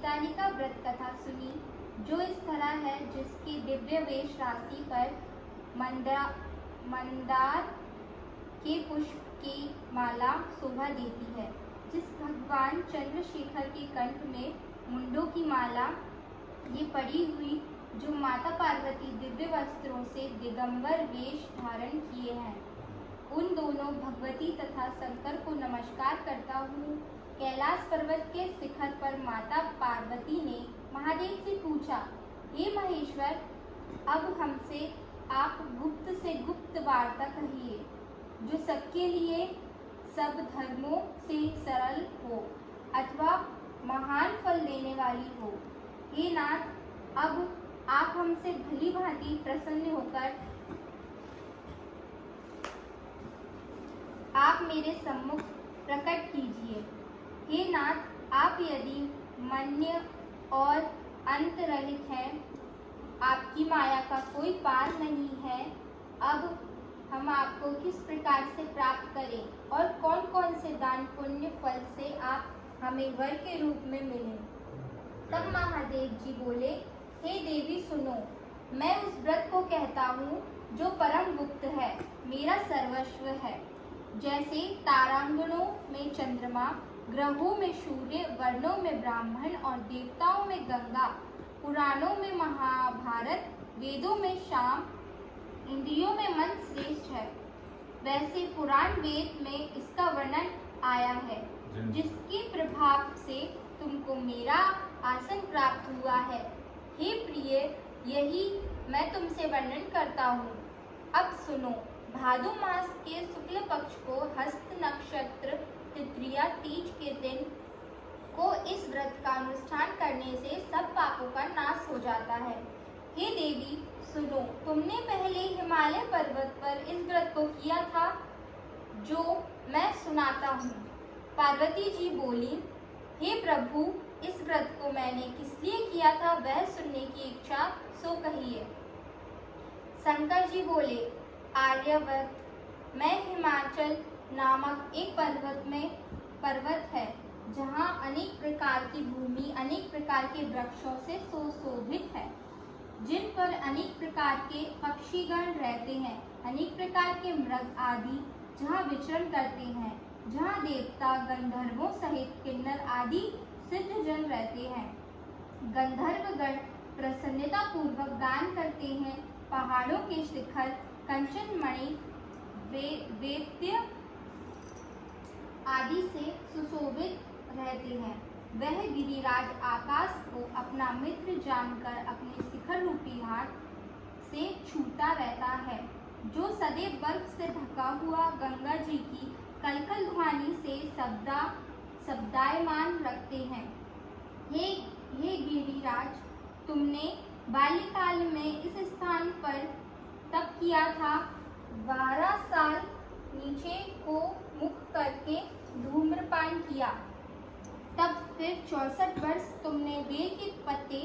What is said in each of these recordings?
चैताली का व्रत कथा सुनी, जो इस तरह है, जिसकी दिव्य वेश राशि पर मंदार के पुष्प की माला शोभा देती है, जिस भगवान चंद्रशेखर के कंठ में मुंडों की माला ये पड़ी हुई, जो माता पार्वती दिव्य वस्त्रों से दिगंबर वेश धारण किए हैं, उन दोनों भगवती तथा शंकर को नमस्कार करता हूँ। कैलाश पर्वत के शिखर पर माता पार्वती ने महादेव से पूछा, हे महेश्वर, अब हमसे आप गुप्त से गुप्त वार्ता कहिए, जो सबके लिए सब धर्मों से सरल हो अथवा महान फल देने वाली हो। हे नाथ, अब आप हमसे भली भांति प्रसन्न होकर आप मेरे सम्मुख प्रकट कीजिए। हे नाथ, आप यदि मन्य और अंत रहित हैं, आपकी माया का कोई पार नहीं है, अब हम आपको किस प्रकार से प्राप्त करें और कौन कौन से दान पुण्य फल से आप हमें वर के रूप में मिले। तब महादेव जी बोले, हे देवी सुनो, मैं उस व्रत को कहता हूँ जो परम गुप्त है, मेरा सर्वस्व है। जैसे तारांगणों में चंद्रमा, ग्रहों में सूर्य, वर्णों में ब्राह्मण और देवताओं में गंगा, पुराणों में महाभारत, वेदों में शाम, इंद्रियों में मन श्रेष्ठ है, वैसे पुराण वेद में इसका वर्णन आया है, जिसके प्रभाव से तुमको मेरा आसन प्राप्त हुआ है। हे प्रिय, यही मैं तुमसे वर्णन करता हूँ। अब सुनो, भादो मास के शुक्ल पक्ष को हस्त नक्षत्र तृतीया तीज के दिन को इस व्रत का अनुष्ठान करने से सब पापों का नाश हो जाता है। हे देवी सुनो, तुमने पहले हिमालय पर्वत पर इस व्रत को किया था, जो मैं सुनाता हूँ। पार्वती जी बोली, हे प्रभु, इस व्रत को मैंने किस लिए किया था वह सुनने की इच्छा सो कहिए। शंकर जी बोले, आर्यवत, मैं हिमाचल नामक एक पर्वत है, जहाँ अनेक प्रकार की भूमि अनेक प्रकार के वृक्षों से सुशोभित है, जिन पर अनेक प्रकार के पक्षीगण रहते हैं, अनेक प्रकार के मृग आदि जहाँ विचरण करते हैं, जहाँ देवता गंधर्वों सहित किन्नर आदि सिद्ध जन रहते हैं। गंधर्वगण प्रसन्नता पूर्वक गान करते हैं। पहाड़ों के शिखर कंचन मणि वेत्य आदि से सुशोभित रहते हैं। वह गिरिराज आकाश को अपना मित्र जानकर अपने शिखर रूपी हाथ से छूता रहता है, जो सदैव बर्फ से ढका हुआ गंगा जी की कलकल ध्वनि से शब्दायमान रखते हैं। हे गिरिराज, तुमने बाल्यकाल में इस स्थान पर तप किया था। 12 साल नीचे को मुख करके धूम्रपान किया, तब फिर 64 वर्ष तुमने बेल के पत्ते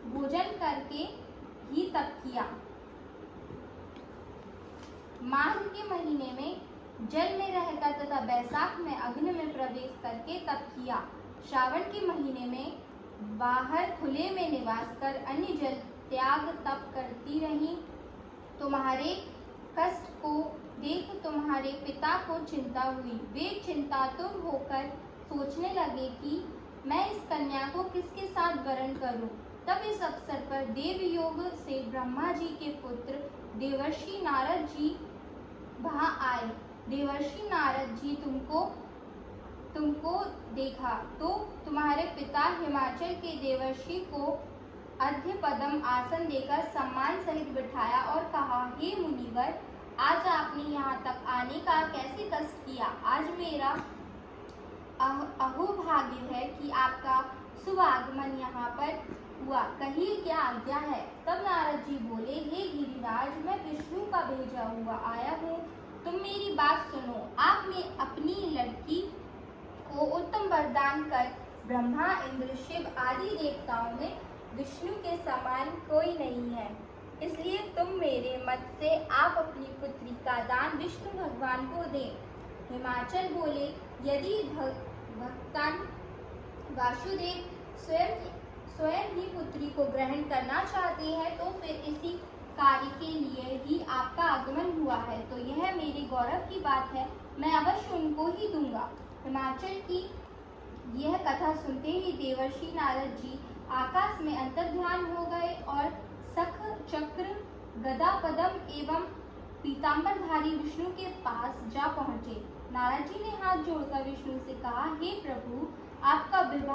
भोजन करके ही तप किया। माघ के महीने में जल में रहकर तथा बैसाख में अग्नि में प्रवेश करके तप किया। श्रावण के महीने में बाहर खुले में निवास कर अन्य जल त्याग तप करती रही। तुम्हारे कष्ट को देख तुम्हारे पिता को चिंता हुई। वे चिंतातुर होकर सोचने लगे कि मैं इस कन्या को किसके साथ वरण करूं। तब इस अवसर पर देवयोग से ब्रह्मा जी के पुत्र देवर्षि नारद जी वहां आए। देवर्षि नारद जी तुमको देखा तो तुम्हारे पिता हिमाचल के देवर्षि को अर्ध्य पदम आसन देकर सम्मान सहित बिठाया और कहा, हे मुनिवर, आज आपने यहाँ तक आने का कैसे कष्ट किया। आज मेरा अहोभाग्य है कि आपका शुभ आगमन यहाँ पर हुआ, कहिए क्या आज्ञा है। तब नारद जी बोले, हे गिरिराज, मैं विष्णु का भेजा हुआ आया हूँ, तुम मेरी बात सुनो। आप में अपनी लड़की को उत्तम वरदान कर ब्रह्मा इंद्र शिव आदि देवताओं में विष्णु के समान कोई नहीं है, इसलिए तुम मेरे मत से आप अपनी पुत्री का दान विष्णु भगवान को दें। हिमाचल बोले, यदि भक्तन वासुदेव स्वयं ही पुत्री को ग्रहण करना चाहते हैं, तो फिर इसी कार्य के लिए ही आपका आगमन हुआ है। तो यह मेरे गौरव की बात है, मैं अवश्य उनको ही दूंगा। हिमाचल की यह कथा सुनते ही देवर्षि नारद जी आकाश में अंतर्ध्यान हो गए और सख चक्र गदा पद्म एवं पीतांबरधारी विष्णु के पास जा पहुंचे। नारद जी ने हाथ जोड़कर विष्णु से कहा, हे प्रभु, आपका विवाह